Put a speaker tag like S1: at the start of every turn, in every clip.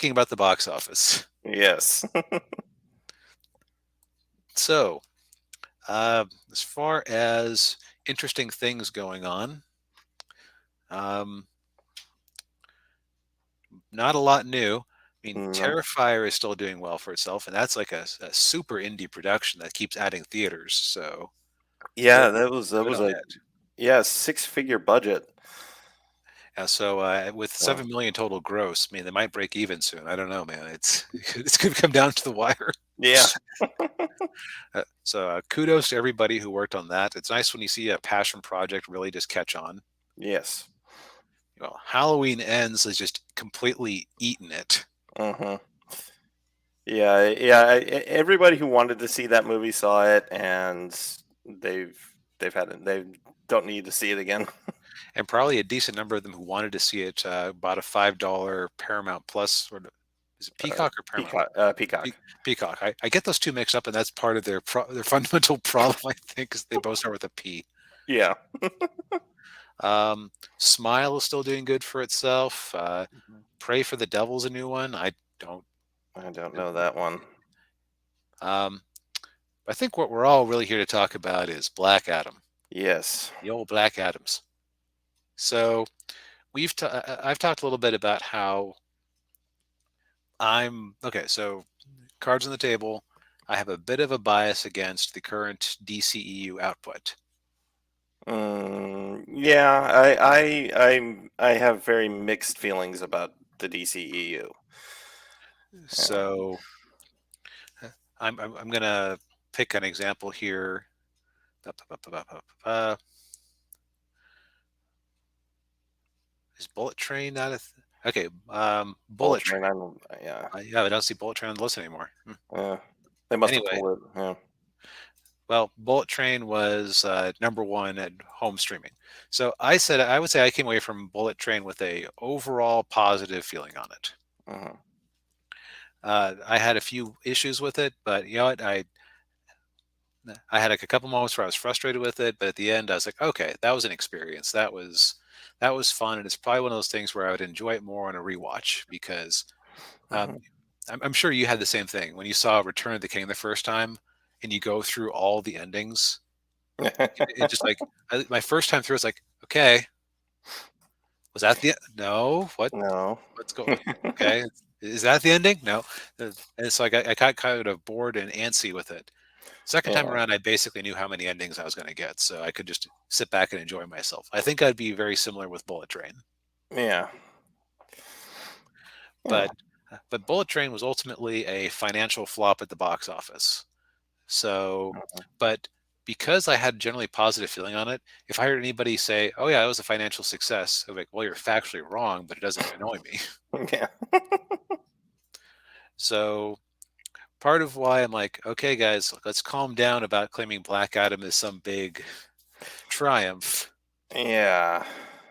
S1: talking about the box office.
S2: Yes.
S1: So, as far as interesting things going on, um, not a lot new. I mean,
S2: No.
S1: Terrifier is still doing well for itself, and that's like a super indie production that keeps adding theaters. So good,
S2: Yeah, that
S1: good
S2: was
S1: on
S2: a
S1: it.
S2: yeah, six-figure budget.
S1: So with
S2: Uh,
S1: 7 million total gross, I mean, they might break even soon. I don't know, man. It's it's going to come down to the wire.
S2: yeah.
S1: Kudos to everybody who worked on that. It's nice when you see a passion project really just catch on.
S2: Yes.
S1: Halloween Ends has just completely eaten it.
S2: Hmm. Yeah, yeah. Everybody who wanted to see that movie saw it, and they've they've had it. They don't need to see it again.
S1: And probably a decent number of them who wanted to see it bought a $5 Paramount Plus, or is it Peacock or Paramount?
S2: Peacock. Peacock.
S1: Peacock. I get those two mixed up, and that's part of their fundamental problem, I think, is they both start with a P.
S2: Yeah.
S1: Smile is still doing good for itself.
S2: Mhm.
S1: Pray for the Devil's a new one. Don't.
S2: I don't know that one.
S1: Um, I think what we're all really here to talk about is Black Adam,
S2: Yes.
S1: the old Black Adams. So I've talked a little bit about how I'm okay. So cards on the table. I have a bit of a bias against the current DCEU output.
S2: Yeah, I have very mixed feelings about the DCEU. Yeah.
S1: So I'm gonna pick an example here. Is Bullet Train not a okay?
S2: Bullet
S1: Bullet
S2: Train.
S1: Train.
S2: Yeah.
S1: Yeah, I don't see Bullet Train on the list anymore.
S2: Yeah. They must have
S1: Anyway,
S2: pulled it. Yeah.
S1: well, Bullet Train was number one at home streaming. So I would say I came away from Bullet Train with a overall positive feeling on it.
S2: Uh-huh.
S1: I had a few issues with it, but you know what? I had like a couple moments where I was frustrated with it, but at the end I was like, okay, that was an experience. That was fun, and it's probably one of those things where I would enjoy it more on a rewatch because um,
S2: Uh-huh.
S1: I'm sure you had the same thing when you saw Return of the King the first time, and you go through all the endings. It just like my first time through, it's like, okay, was that the no?
S2: No.
S1: What's going? Okay, is that the ending? No, and it's like I got kind of bored and antsy with it. Second time
S2: Yeah.
S1: around, I basically knew how many endings I was going to get, so I could just sit back and enjoy myself. I think I'd be very similar with Bullet Train,
S2: Yeah. Yeah.
S1: but but Bullet Train was ultimately a financial flop at the box office. So, but because I had a generally positive feeling on it, if I heard anybody say, "Oh yeah, it was a financial success," I'm like, "Well, you're factually wrong, but it doesn't annoy me."
S2: Yeah.
S1: So part of why I'm like, okay, guys, let's calm down about claiming Black Adam is some big triumph
S2: Yeah.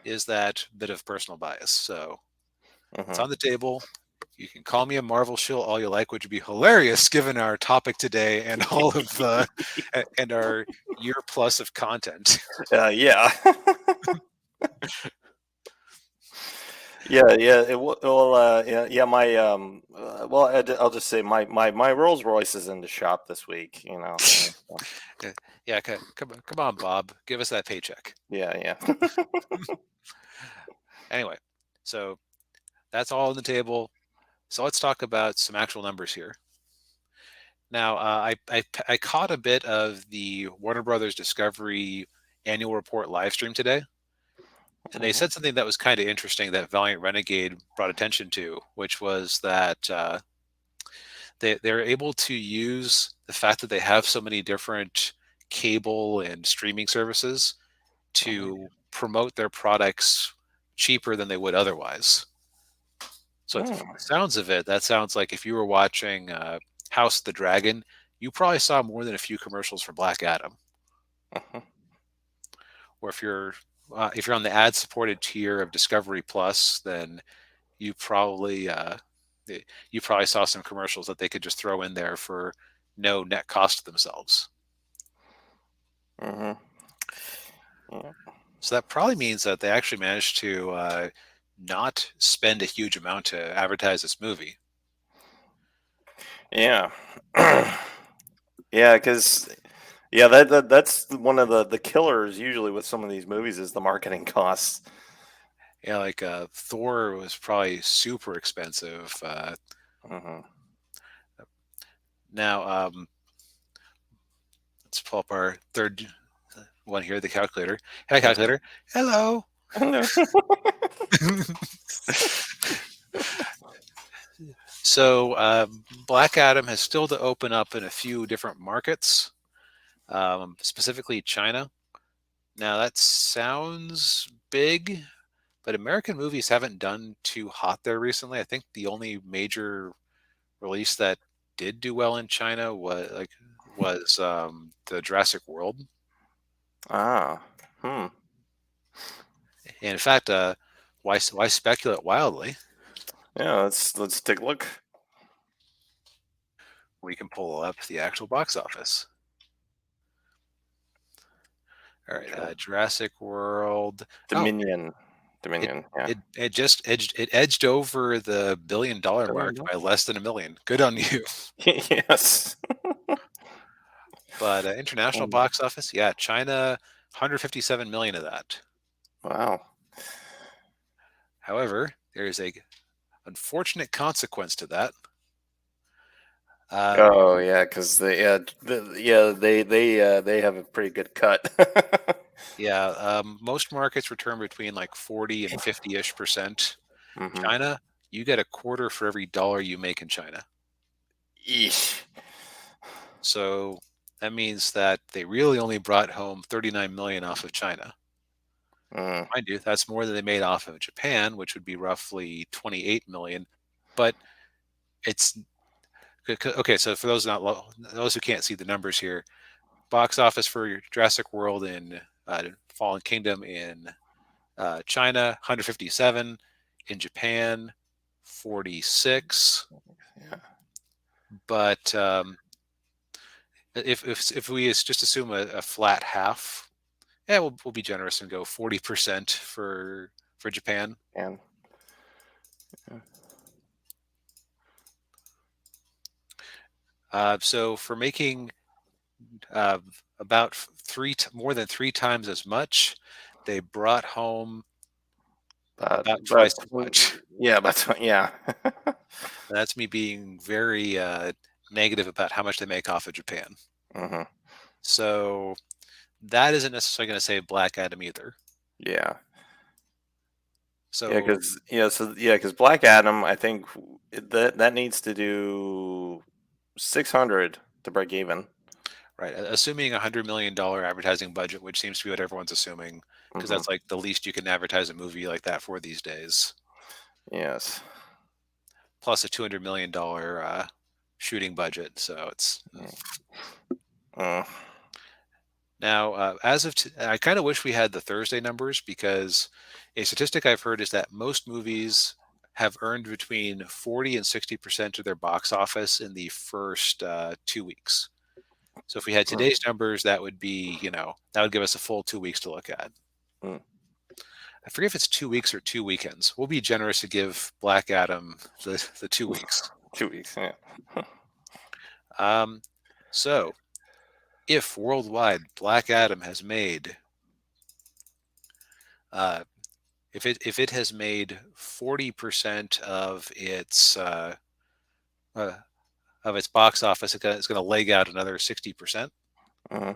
S1: is that bit of personal bias. So it's
S2: Uh-huh.
S1: on the table. You can call me a Marvel shill all you like, which would be hilarious given our topic today and all of and our year plus of content.
S2: Yeah. Yeah, yeah. Well, yeah, yeah. Well, I'll just say my Rolls Royce is in the shop this week. So,
S1: Yeah, come on, Bob, give us that paycheck.
S2: yeah, yeah.
S1: Anyway, so that's all on the table. So let's talk about some actual numbers here. Now, I caught a bit of the Warner Brothers Discovery annual report live stream today, and they
S2: Mhm.
S1: said something that was kind of interesting that Valiant Renegade brought attention to, which was that they're able to use the fact that they have so many different cable and streaming services
S2: Mhm.
S1: to promote their products cheaper than they would otherwise. So, from
S2: Mm.
S1: the sounds of it, that sounds like if you were watching House of the Dragon, you probably saw more than a few commercials for Black Adam.
S2: Mhm.
S1: Or if you're on the ad-supported tier of Discovery Plus, then you probably you probably saw some commercials that they could just throw in there for no net cost to themselves.
S2: Mhm. Yeah.
S1: So that probably means that they actually managed to not spend a huge amount to advertise this movie.
S2: Yeah. Yeah, because yeah, that's one of the killers usually with some of these movies is the marketing costs.
S1: Yeah, like Thor was probably super expensive.
S2: Hmm.
S1: Now, let's pull up our third one here, the calculator. Hi,
S2: Hmm.
S1: calculator. Hello. So, Black Adam has still to open up in a few different markets, specifically China. Now, that sounds big, but American movies haven't done too hot there recently. I think the only major release that did do well in China was the Jurassic World.
S2: Ah. Hmm.
S1: And in fact, why speculate wildly?
S2: Yeah, let's take a look.
S1: We can pull up the actual box office. All right,
S2: Sure.
S1: Jurassic World. Oh,
S2: Dominion.
S1: it
S2: Dominion. Yeah.
S1: it edged over the $1 billion mark
S2: $1 billion?
S1: by less than a million. Good on you.
S2: Yes.
S1: But international
S2: Um,
S1: box office, yeah, China, 157 million of that.
S2: wow.
S1: However, there is a unfortunate consequence to that. Uh,
S2: Oh yeah, because they have a pretty good cut.
S1: yeah, most markets return between like 40 and 50-ish%.
S2: Hmm.
S1: China, you get a quarter for every dollar you make in China.
S2: Eesh.
S1: So that means that they really only brought home 39 million off of China.
S2: Mm,
S1: Mind you, that's more than they made off of Japan, which would be roughly 28 million. But it's okay. So for those who can't see the numbers here, box office for Jurassic World in Fallen Kingdom in China, 157, in Japan, 46.
S2: yeah.
S1: But if we just assume a flat half, yeah, we'll be generous and go 40% for Japan.
S2: And yeah.
S1: So for making uh, about more than three times as much, they brought home about
S2: But
S1: twice as much.
S2: yeah, but yeah.
S1: That's me being very negative about how much they make off of Japan.
S2: Hmm.
S1: So that isn't necessarily going to save Black Adam either.
S2: Yeah. Yeah,
S1: So
S2: because because Black Adam, I think that needs to do 600 to break even.
S1: right, assuming $100 million advertising budget, which seems to be what everyone's assuming, because
S2: Hmm.
S1: that's like the least you can advertise a movie like that for these days,
S2: Yes.
S1: plus a $200 million shooting budget. So it's
S2: Mm.
S1: now I kind of wish we had the Thursday numbers because a statistic I've heard is that most movies have earned between 40 and 60% of their box office in the first 2 weeks. So if we had
S2: Mm.
S1: today's numbers, that would be, that would give us a full 2 weeks to look at.
S2: Mm.
S1: I forget if it's 2 weeks or 2 weekends. We'll be generous to give Black Adam the 2 weeks.
S2: 2 weeks. Yeah.
S1: Um, so if worldwide Black Adam has made, uh, if it has made 40% uh, of its box office, it's going to leg out another 60%.
S2: Hmm.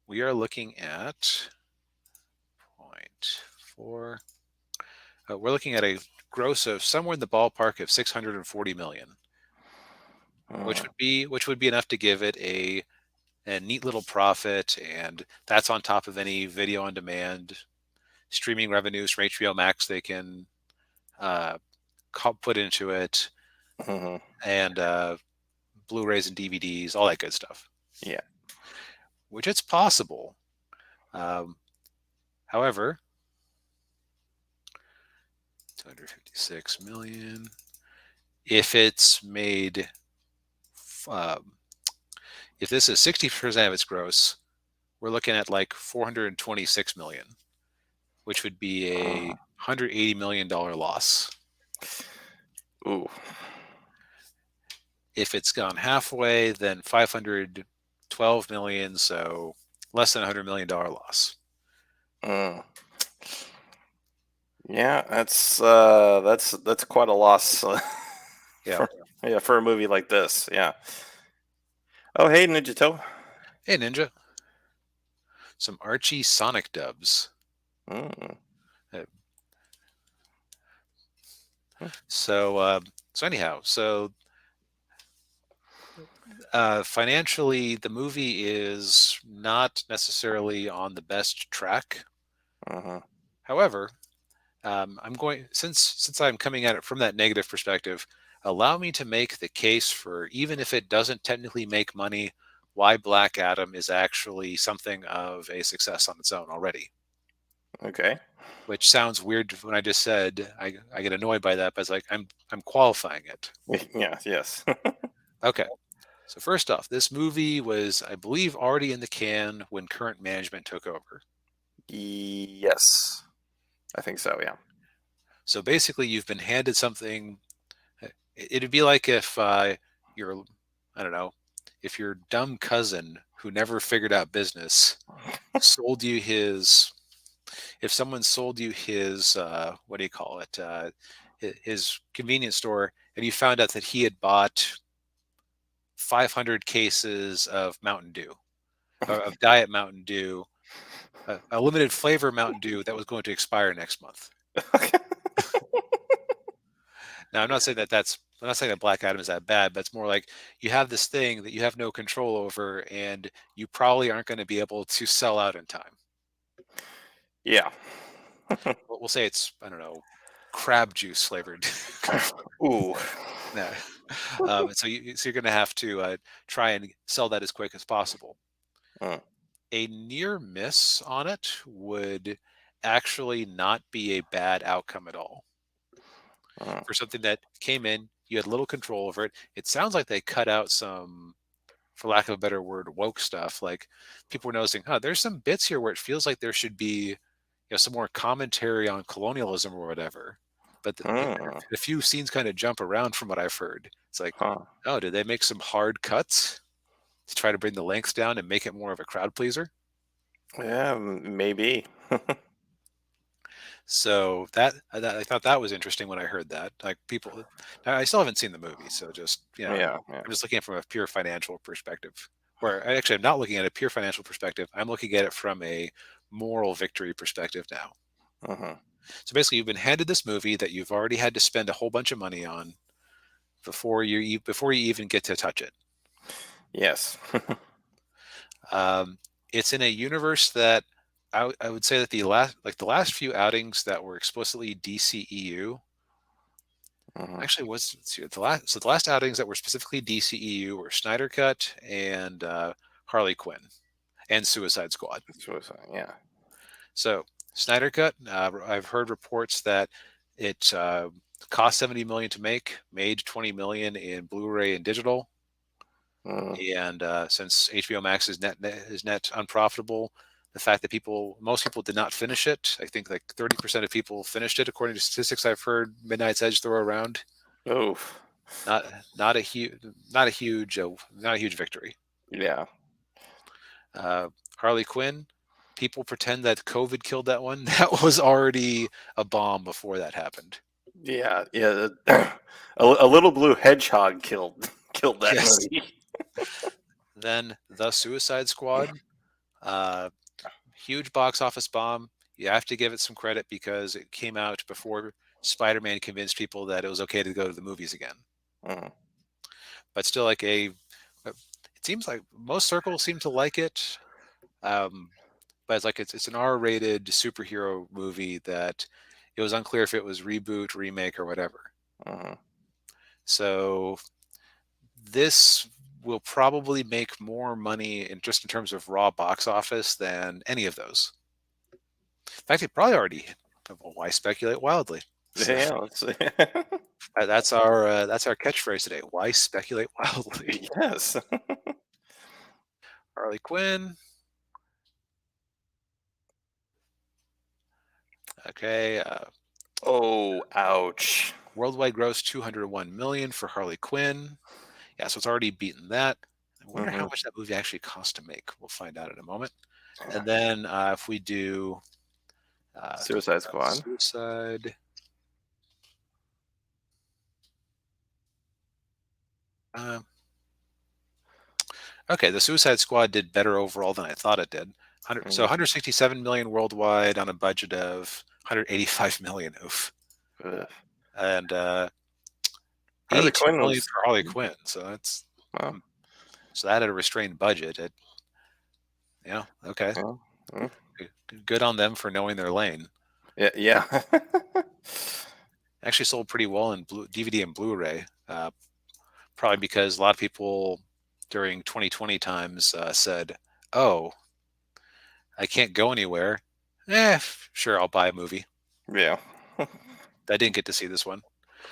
S1: We are looking at 0.4. We're looking at a gross of somewhere in the ballpark of 640 million, which
S2: Mm.
S1: would be enough to give it a neat little profit, and that's on top of any video on demand streaming revenues from HBO Max they can uh, put into it,
S2: Hmm.
S1: and Blu-rays and DVDs, all that good stuff.
S2: Yeah.
S1: Which it's possible. Um, However, 256 million. If it's made, um, if this is 60% of its gross, we're looking at like 426 million, which would be a
S2: Uh,
S1: $180 million loss.
S2: Ooh.
S1: If it's gone halfway, then 512 million, so less than $100 million loss.
S2: Mm. Yeah, that's quite a loss
S1: Yeah.
S2: for yeah for a movie like this. Yeah. Oh, hey, Ninja Toe.
S1: Hey, Ninja. Some Archie Sonic dubs.
S2: Mm.
S1: Uh,
S2: Mm.
S1: So, so anyhow, so financially, the movie is not necessarily on the best track.
S2: Uh-huh.
S1: However, I'm going since I'm coming at it from that negative perspective. Allow me to make the case for even if it doesn't technically make money, why Black Adam is actually something of a success on its own already.
S2: Okay.
S1: Which sounds weird when I just said I get annoyed by that, but it's like I'm qualifying it.
S2: Yeah. Yes.
S1: Okay. So first off, this movie was, I believe, already in the can when current management took over.
S2: Yes. I think so. Yeah.
S1: So basically, you've been handed something. It'd be like if your, I don't know, if your dumb cousin who never figured out business sold you his, if someone sold you his, what do you call it, his convenience store, and you found out that he had bought 500 cases of Mountain Dew, of Diet Mountain Dew, a limited flavor Mountain Dew that was going to expire next month. Now, I'm not saying that Black Adam is that bad, but it's more like you have this thing that you have no control over, and you probably aren't going to be able to sell out in time.
S2: Yeah.
S1: We'll say it's, I don't know, crab juice flavored.
S2: Ooh.
S1: No. So you're going to have to try and sell that as quick as possible.
S2: Mm.
S1: A near miss on it would actually not be a bad outcome at all
S2: Mm.
S1: for something that came in. You had little control over it. It sounds like they cut out some, for lack of a better word, woke stuff. Like people were noticing, there's some bits here where it feels like there should be, some more commentary on colonialism or whatever. But
S2: Mm.
S1: a few scenes kind of jump around from what I've heard. It's like,
S2: Huh.
S1: oh, did they make some hard cuts to try to bring the length down and make it more of a crowd pleaser?
S2: Yeah. Maybe.
S1: So that I thought that was interesting when I heard that. Like people, I still haven't seen the movie, so just
S2: Yeah. Yeah.
S1: I'm just looking at it from a pure financial perspective. Where I actually I'm not looking at a pure financial perspective. I'm looking at it from a moral victory perspective now.
S2: Uh-huh.
S1: So basically, you've been handed this movie that you've already had to spend a whole bunch of money on before you even get to touch it.
S2: Yes.
S1: Um, it's in a universe that I would say that the last few outings that were explicitly DCEU.
S2: Uh-huh.
S1: Actually, was let's see, the last outings that were specifically DCEU were Snyder Cut and Harley Quinn and Suicide Squad.
S2: Yeah.
S1: So Snyder Cut, I've heard reports that it cost 70 million to make, made 20 million in Blu-ray and digital,
S2: Mm.
S1: and since HBO Max is net unprofitable, the fact that most people did not finish it. I think like 30% of people finished it, according to statistics I've heard Midnight's Edge throw around.
S2: Oh.
S1: Not not a huge not a huge not a huge victory.
S2: Yeah.
S1: Uh, Harley Quinn, people pretend that COVID killed that one. That was already a bomb before that happened.
S2: Yeah. Yeah. A little blue hedgehog killed that
S1: Yes.
S2: movie.
S1: Then the Suicide Squad, uh, huge box office bomb. You have to give it some credit because it came out before Spider-Man convinced people that it was okay to go to the movies again.
S2: Mm.
S1: But still, it seems like most circles seem to like it. Um, but it's like it's an R-rated superhero movie that it was unclear if it was reboot, remake, or whatever.
S2: Mm.
S1: So this will probably make more money in terms of raw box office than any of those. In fact, it probably already. Well, why speculate wildly? So
S2: Yeah. Let's see.
S1: that's our catchphrase today. Why speculate wildly?
S2: Yes.
S1: Harley Quinn. Okay.
S2: Oh, ouch.
S1: Worldwide gross 201 million for Harley Quinn. Yeah, so it's already beaten that. I wonder how
S2: Hmm.
S1: much that movie actually cost to make. We'll find out in a moment.
S2: Yeah.
S1: And then if we do
S2: Suicide Squad.
S1: Suicide, um, okay, the Suicide Squad did better overall than I thought it did. 100, so
S2: Mm,
S1: 167 million worldwide on a budget of 185 million. Oof.
S2: ugh.
S1: And
S2: Harley
S1: 82
S2: Quinn
S1: million
S2: was.
S1: for Harley Quinn. So that's
S2: Well,
S1: so that had a restrained budget. Okay.
S2: yeah, mm,
S1: Good on them for knowing their lane.
S2: yeah, yeah.
S1: Actually sold pretty well in DVD and Blu-ray. Probably because a lot of people during 2020 times said, "Oh, I can't go anywhere. Sure, I'll buy a movie."
S2: Yeah.
S1: I didn't get to see this one.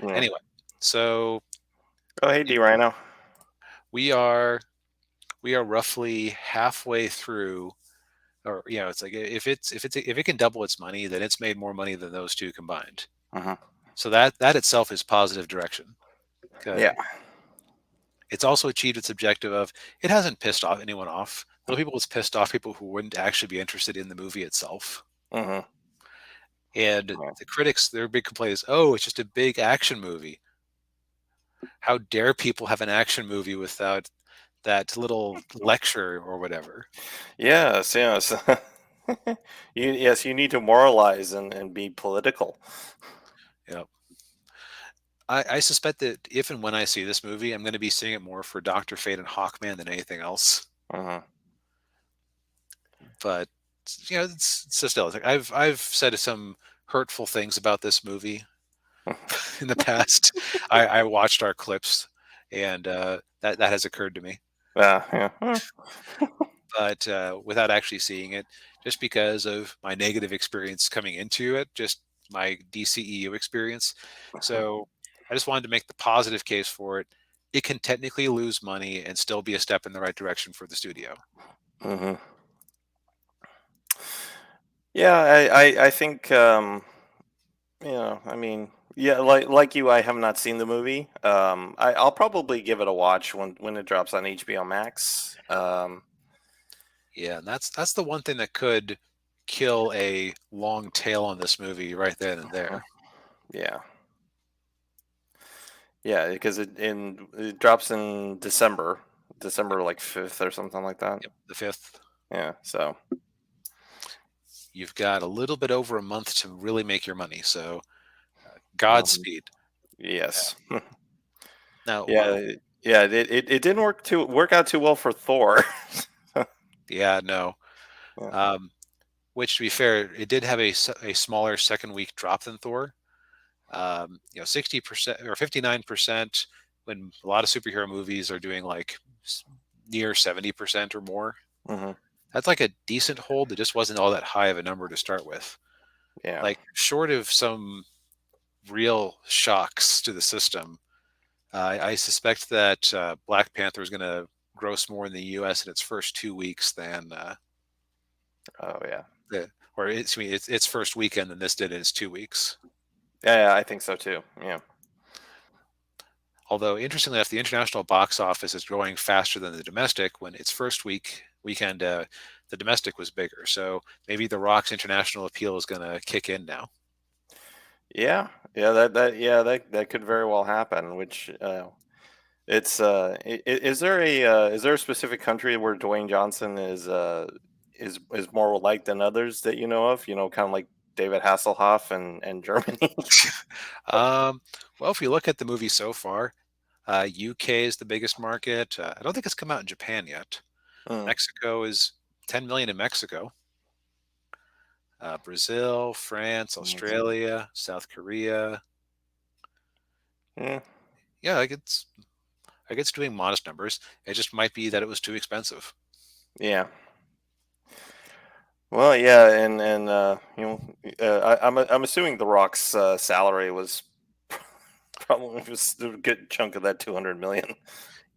S2: Yeah.
S1: Anyway, so
S2: Oh, hey, D Rhino.
S1: we are we are roughly halfway through, or it's like if it can double its money, then it's made more money than those two combined.
S2: Uh-huh.
S1: So that itself is positive direction.
S2: Yeah.
S1: It's also achieved its objective of it hasn't pissed off anyone off. The only people it's pissed off people who wouldn't actually be interested in the movie itself.
S2: Uh-huh.
S1: And
S2: Yeah.
S1: the critics, their big complaint is, oh, it's just a big action movie. How dare people have an action movie without that little lecture or whatever?
S2: Yes, yes. Yes, you need to moralize and be political.
S1: You know, I suspect that if and when I see this movie, I'm going to be seeing it more for Doctor Fate and Hawkman than anything else.
S2: Uh-huh.
S1: But it's so still. It's like I've said some hurtful things about this movie in the past. I watched our clips, and that has occurred to me,
S2: Yeah, yeah.
S1: but without actually seeing it, just because of my negative experience coming into it, just my DCEU experience. So I just wanted to make the positive case for it. It can technically lose money and still be a step in the right direction for the studio.
S2: Hmm. Yeah, I think I mean, yeah, like you, I have not seen the movie. I'll probably give it a watch when it drops on HBO Max.
S1: Yeah, and that's the one thing that could kill a long tail on this movie right then and there.
S2: Yeah, yeah, because it drops in December like 5th or something like that.
S1: Yep, the fifth.
S2: Yeah, so
S1: You've got a little bit over a month to really make your money. So
S2: mhm,
S1: Godspeed.
S2: yes,
S1: Now,
S2: yeah, yeah. It didn't work out too well for Thor.
S1: yeah, no.
S2: Yeah.
S1: Um, which, to be fair, it did have a smaller second week drop than Thor. 60% or 59% when a lot of superhero movies are doing like near 70% or more.
S2: Hmm.
S1: That's like a decent hold. It just wasn't all that high of a number to start with.
S2: Yeah.
S1: Like, short of some real shocks to the system, I suspect that Black Panther is going to gross more in the U.S. in its first 2 weeks than
S2: Oh yeah.
S1: the, or its first weekend than this did in its 2 weeks.
S2: Yeah, yeah, I think so too. Yeah.
S1: Although interestingly enough, the international box office is growing faster than the domestic. When its first weekend, the domestic was bigger. So maybe The Rock's international appeal is going to kick in now.
S2: Yeah, yeah, that could very well happen. Which it's is there a specific country where Dwayne Johnson is more liked than others that you know of? You know, kind of like David Hasselhoff and Germany.
S1: um, well, if you look at the movie so far, UK is the biggest market. I don't think it's come out in Japan yet.
S2: Mm,
S1: Mexico is 10 million in Mexico. Brazil, France,
S2: mm,
S1: Australia, South Korea.
S2: yeah,
S1: Yeah, like it's doing modest numbers. It just might be that it was too expensive.
S2: yeah. Well, yeah, and I'm assuming The Rock's salary was probably was a good chunk of that 200 million.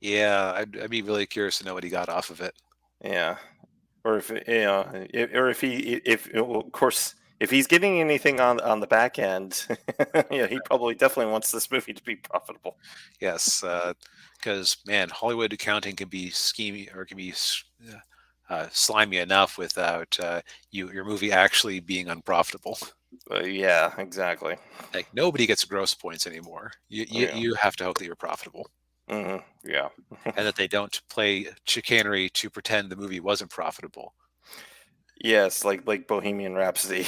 S1: Yeah, I'd be really curious to know what he got off of it.
S2: Yeah. Or if or if he if well, of course if he's getting anything on the back end, yeah, he probably definitely wants this movie to be profitable.
S1: Yes, because man, Hollywood accounting can be schemy or can be slimy enough without your movie actually being unprofitable.
S2: Yeah, exactly.
S1: Like nobody gets gross points anymore. You
S2: Yeah.
S1: you have to hope that you're profitable
S2: Yeah.
S1: and that they don't play chicanery to pretend the movie wasn't profitable.
S2: Yes, like Bohemian Rhapsody.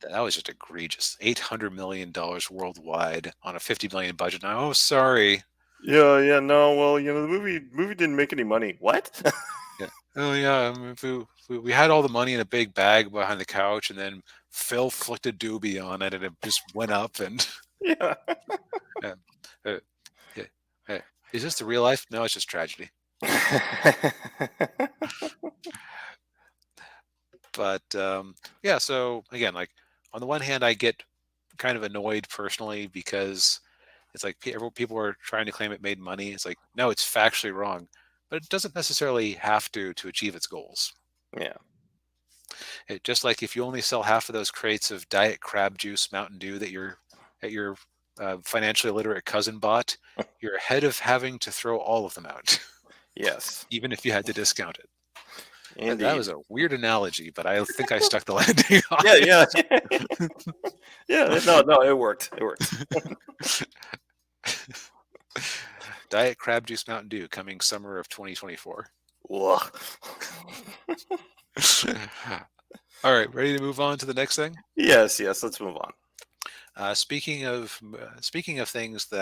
S1: That was just egregious. $800 million worldwide on a 50 million budget. Oh, sorry.
S2: Yeah, yeah, no, well, the movie didn't make any money. What?
S1: Yeah. Oh yeah. If we had all the money in a big bag behind the couch, and then Phil flicked a doobie on it, and it just went up. And
S2: Yeah.
S1: uh, uh, yeah, is this the real life? No, it's just tragedy. But yeah. So again, like on the one hand, I get kind of annoyed personally because it's like people are trying to claim it made money. It's like no, it's factually wrong, but it doesn't necessarily have to achieve its goals.
S2: Yeah.
S1: Just like if you only sell half of those crates of Diet Crab Juice Mountain Dew that your financially illiterate cousin bought, you're ahead of having to throw all of them out,
S2: Yes.
S1: even if you had to discount it. That
S2: Indeed.
S1: was a weird analogy, but I think I stuck the landing on
S2: Yeah, yeah.
S1: it.
S2: Yeah, no, no, it worked. It worked.
S1: Diet Crab Juice Mountain Dew coming summer of 2024.
S2: Ugh.
S1: All right, ready to move on to the next thing?
S2: Yes, yes, let's move on.
S1: Speaking of things that